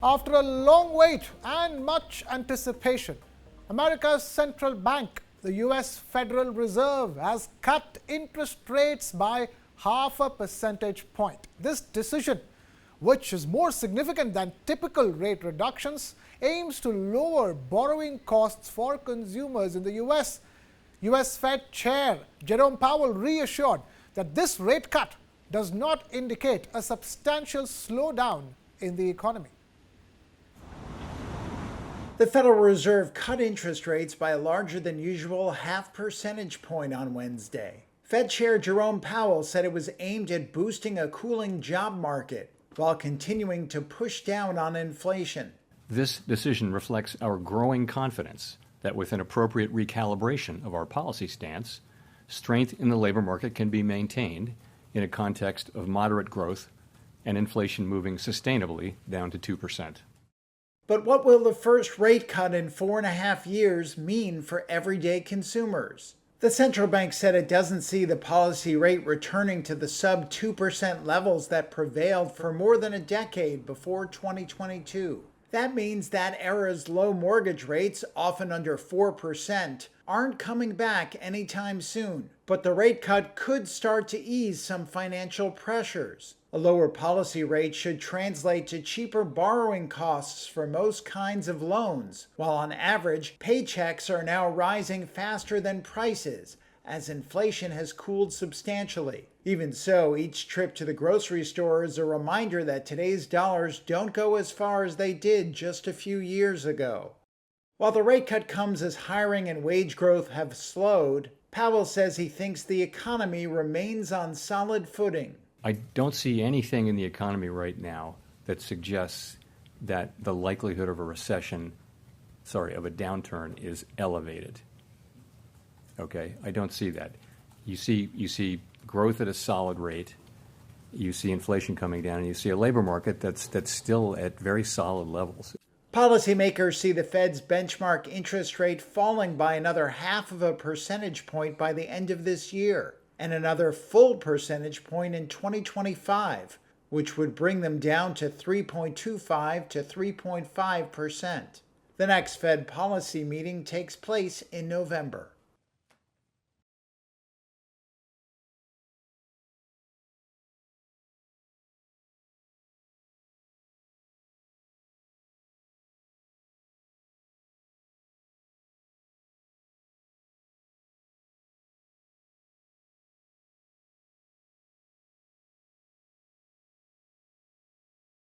After a long wait and much anticipation, America's central bank, the US Federal Reserve, has cut interest rates by half a percentage point. This decision, which is more significant than typical rate reductions, aims to lower borrowing costs for consumers in the US. US Fed Chair Jerome Powell reassured that this rate cut does not indicate a substantial slowdown in the economy. The Federal Reserve cut interest rates by a larger than usual half percentage point on Wednesday. Fed Chair Jerome Powell said it was aimed at boosting a cooling job market while continuing to push down on inflation. This decision reflects our growing confidence that with an appropriate recalibration of our policy stance, strength in the labor market can be maintained in a context of moderate growth and inflation moving sustainably down to 2%. But what will the first rate cut in 4.5 years mean for everyday consumers? The central bank said it doesn't see the policy rate returning to the sub 2% levels that prevailed for more than a decade before 2022. That means that era's low mortgage rates, often under 4%, aren't coming back anytime soon. But the rate cut could start to ease some financial pressures. A lower policy rate should translate to cheaper borrowing costs for most kinds of loans, while on average, paychecks are now rising faster than prices, as inflation has cooled substantially. Even so, each trip to the grocery store is a reminder that today's dollars don't go as far as they did just a few years ago. While the rate cut comes as hiring and wage growth have slowed, Powell says he thinks the economy remains on solid footing. I don't see anything in the economy right now that suggests that the likelihood of a downturn is elevated. Okay, I don't see that. You see growth at a solid rate. You see inflation coming down, and you see a labor market that's still at very solid levels. Policymakers see the Fed's benchmark interest rate falling by another half of a percentage point by the end of this year, and another full percentage point in 2025, which would bring them down to 3.25 to 3.5%. The next Fed policy meeting takes place in November.